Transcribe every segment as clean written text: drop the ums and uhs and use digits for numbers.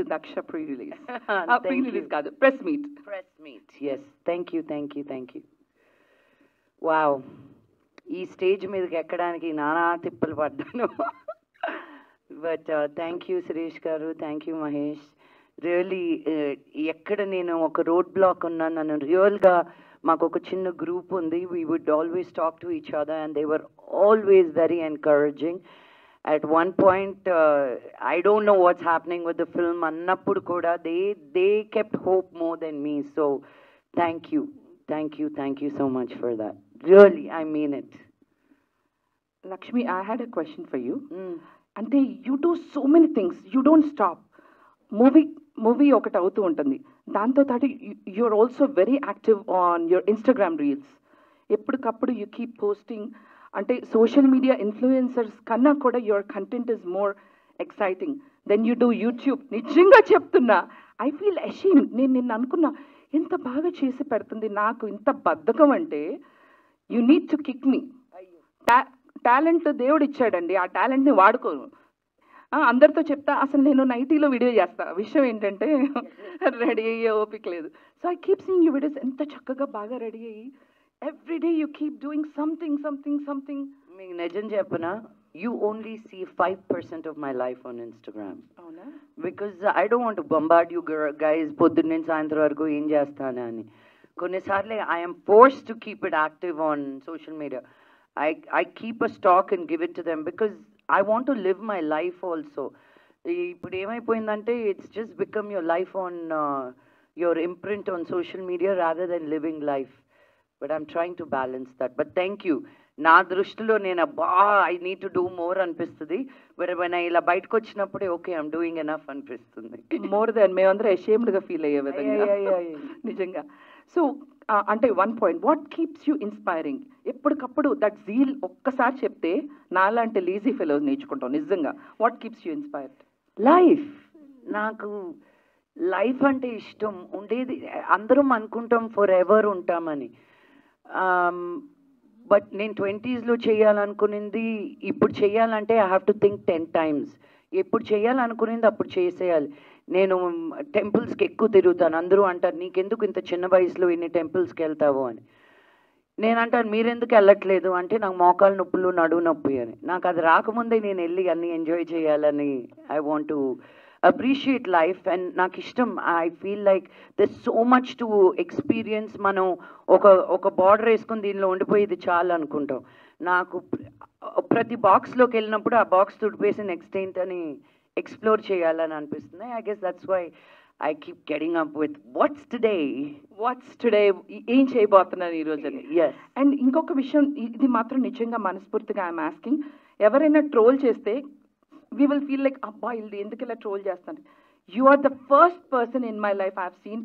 to Daksha pre-release. Thank Pre-release you. కాదు, press meet. Press meet. Yes. Thank you. Thank you. Thank you. Wow, ఈ stage మీదకి ఎక్కడానికి నానా తిప్పలు పడ్డాను. బట్ థ్యాంక్ యూ సురేష్ గారు, థ్యాంక్ యూ మహేష్. రియల్లీ ఎక్కడ నేను ఒక రోడ్ బ్లాక్ ఉన్నాను, నన్ను రియల్గా మాకు ఒక చిన్న గ్రూప్ ఉంది. We would always talk to each other and they were always very encouraging. At one point, I don't know what's happening with the film. Annappudu kuda they kept hope more than me. So, thank you, thank you so much for that. Really, I mean it. Lakshmi, I had a question for you. అంటే you do so many things. You don't stop. Movie ఒకటి అవుతూ ఉంటుంది. దాంతో పాటు you're also very active on your Instagram reels. ఎప్పటికప్పుడు you keep posting. అంటే social media influencers కన్నా కూడా your content is more exciting than you do YouTube. నిజంగా చెప్తున్నా, ఐ ఫీల్ అషేమ్డ్. నేను నిన్న అనుకున్నా, ఎంత బాగా చేసి పెడుతుంది, నాకు ఇంత బద్ధకం అంటే you need to kick me. Talent దేవుడు ఇచ్చాడండి, ఆ టాలెంట్ని వాడుకోను. అందరితో చెప్తా, అసలు నేను నైటీలో వీడియో చేస్తా. విషయం ఏంటంటే రెడీ అయ్యే ఓపిక లేదు. So I keep seeing you videos, ఎంత చక్కగా బాగా రెడీ అయ్యి every day you keep doing something. మీకు నిజం చెప్పనా, you only see 5% of my life on Instagram. అవునా? Because I don't want to bombard you guys పొద్దున్న నుంచి సాయంత్రం వరకు ఏం చేస్తాను అని. కొన్నిసార్లు I am forced to keep it active on social media. I keep a stock and give it to them because I want to live my life also. ఇప్పుడు ఏమైపోయిందంటే it's just become your life on your imprint on social media rather than living life. But I'm trying to balance that. But thank you. నా దృష్టిలో నేను I need to do more అనిపిస్తుంది. But when ఇలా బయటకు వచ్చినప్పుడే okay I'm doing enough అనిపిస్తుంది. More than మేమందరూ అషేమ్డ్గా feel అయ్యే విధంగా. నిజంగా. సో అంటే one point, what keeps you inspiring? ఎప్పటికప్పుడు దట్ జీల్ ఒక్కసారి చెప్తే నాలాంటి లీజీ ఫెలోస్ నేర్చుకుంటాం. నిజంగా what keeps you inspired? Life. నాకు లైఫ్ అంటే ఇష్టం ఉండేది. అందరం అనుకుంటాం ఫర్ ఎవర్ ఉంటామని. బట్ నేను 20sలో చేయాలనుకునింది ఇప్పుడు చేయాలంటే I have to think 10 times. ఎప్పుడు చేయాలనుకునింది అప్పుడు చేసేయాలి. నేను టెంపుల్స్కి ఎక్కువ తిరుగుతాను. అందరూ అంటారు, నీకెందుకు ఇంత చిన్న వయసులో ఇన్ని టెంపుల్స్కి వెళ్తావు అని. నేను అంటాను, మీరెందుకు వెళ్ళట్లేదు అంటే, నాకు మోకాలు నొప్పులు, నడువు నొప్పి అని. నాకు అది రాకముందే నేను వెళ్ళి అన్ని ఎంజాయ్ చేయాలని I want to appreciate life and నాకు ఇష్టం. I feel like there's so much to experience. మనం ఒక బార్డర్ వేసుకుని దీనిలో ఉండిపోయి ఇది చాలు అనుకుంటాం. నాకు ప్రతి బాక్స్లోకి వెళ్ళినప్పుడు ఆ బాక్స్ తుడిపేసి నెక్స్ట్ ఏంటని ఎక్స్ప్లోర్ చేయాలని అనిపిస్తుంది. I guess that's why I keep getting up with what's today, ఏం చేయబోతున్నాను ఈరోజు అని. yes. అండ్ ఇంకొక విషయం, ఇది మాత్రం నిజంగా మనస్ఫూర్తిగా ఐఎమ్ ఆస్కింగ్, ఎవరైనా ట్రోల్ చేస్తే we will feel like అబ్బా ఇది ఎందుకు ఇలా ట్రోల్ చేస్తాను. You are the first person in my life I have seen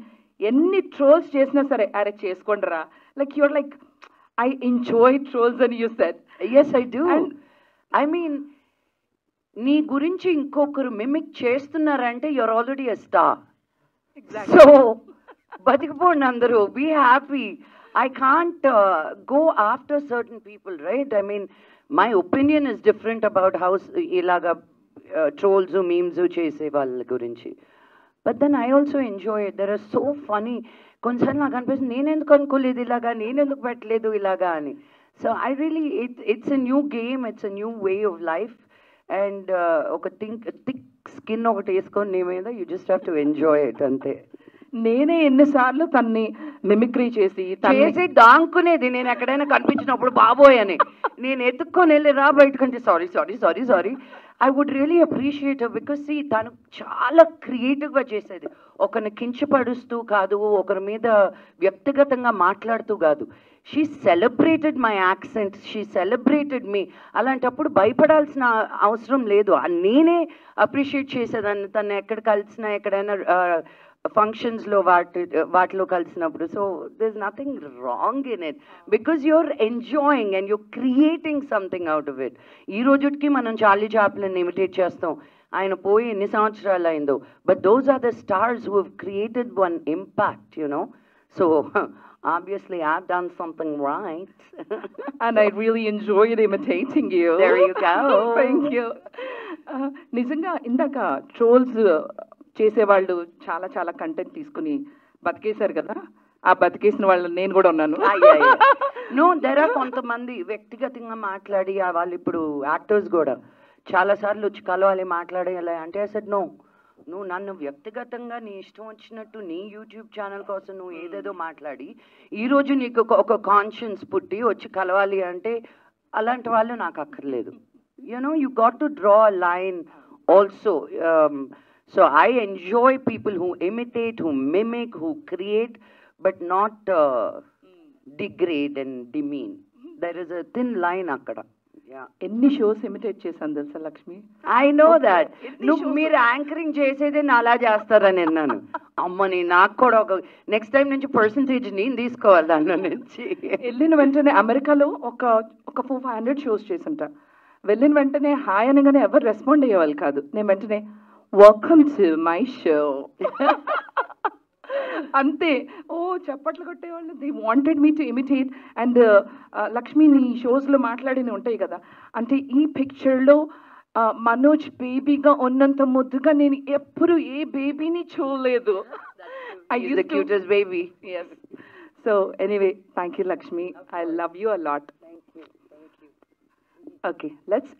ఎన్ని ట్రోల్స్ చేసినా సరే అరే చేసుకోండిరా, like you are like I enjoy trolls అని you said. yes I do. I mean, నీ గురించి ఇంకొకరు మిమిక్ చేస్తున్నారంటే you're already a star. Exactly. So బతికిపోండి అందరూ, be happy. I can't go after certain people, right? I mean, my opinion is different about how ilaga trolls memes చేసే వాళ్ళ గురించి. But then I also enjoy it. They're are so funny. కొన్నిసార్లు నాకు అనిపిస్తుంది, నేను ఎందుకు అనుకోలేదు ఇలాగా, నేను ఎందుకు పెట్టలేదు ఇలాగా అని. So I really it's a new game, it's a new way of life. And ఒక థిక్ స్కిన్ ఒకటి వేసుకొని నీ మీద you just have to enjoy it అంతే. నేనే ఎన్నిసార్లు తన్ని మిమిక్రీ చేసి దాంకునేది. నేను ఎక్కడైనా కనిపించినప్పుడు బాబోయ్ అని నేను ఎత్తుక్కొని వెళ్ళి రా బయటకంటే sorry I would really appreciate because తను చాలా క్రియేటివ్గా చేసేది. ఒకరిని కించపడుస్తూ కాదు, ఒకరి మీద వ్యక్తిగతంగా మాట్లాడుతూ కాదు. She celebrated my accent, she celebrated me. అలాంటప్పుడు భయపడాల్సిన అవసరం లేదు. నేనే అప్రిషియేట్ చేసేదాన్ని తను ఎక్కడ కలిసినా, ఎక్కడైనా ఫంక్షన్స్లో వాటిలో కలిసినప్పుడు. So there is nothing wrong in it because you're enjoying and you're creating something out of it. ఈ రోజుకి మనం చార్లీ చాప్లిన్ ఇమిటేట్ చేస్తాం, ఆయన పోయి ఎన్ని సంవత్సరాలు అయిందో. But those are the stars who have created one impact, you know. So obviously I've done something right. And I really enjoyed imitating you. There you go. Thank you. నిజంగా ఇందాక trolls చేసేవాళ్ళు చాలా చాలా కంటెంట్ తీసుకుని బతికేశారు కదా, ఆ బతికేసిన వాళ్ళు నేను కూడా ఉన్నాను. నో దెర్ ఆర్ కొంతమంది వ్యక్తిగతంగా మాట్లాడి వాళ్ళు ఇప్పుడు యాక్టర్స్ కూడా చాలాసార్లు వచ్చి కలవాలి మాట్లాడేయాలి అంటే I said, no, నువ్వు నన్ను వ్యక్తిగతంగా నీ ఇష్టం వచ్చినట్టు నీ యూట్యూబ్ ఛానల్ కోసం నువ్వు ఏదేదో మాట్లాడి ఈరోజు నీకు ఒక కాన్షియన్స్ పుట్టి వచ్చి కలవాలి అంటే అలాంటి వాళ్ళు నాకు అక్కర్లేదు. You got to draw a line also. So I enjoy people who imitate, who mimic, who create, but not degrade and demean. There is a thin line akkada. ఎన్ని షోస్ ఇమిటేట్ చేశాను తెలుసా లక్ష్మి. I know that. నువ్వు మీరు anchoring చేసేదే నా అలా చేస్తారని అన్నాను. అమ్మని నాకు కూడా ఒక నెక్స్ట్ టైం నుంచి పర్సంటేజ్ నేను తీసుకోవాలి దాని నుంచి. వెళ్ళిన వెంటనే అమెరికాలో ఒక 400-500 షోస్ చేసింట. వెళ్ళిన వెంటనే హాయ్ అనగానే ఎవరు రెస్పాండ్ అయ్యేవాళ్ళు కాదు. నేను వెంటనే వెల్కమ్ టు మై షో అంతే. ఓ చప్పట్లు కొట్టేవాళ్ళు. They wanted me to imitate. And Lakshmi నీ షోస్లో మాట్లాడినవి ఉంటాయి కదా, అంటే ఈ పిక్చర్లో మనోజ్ బేబీగా ఉన్నంత ముద్దుగా నేను ఎప్పుడు ఏ బేబీని చూడలేదు. Baby. So anyway, thank you Lakshmi. I love you a lot. Okay, let's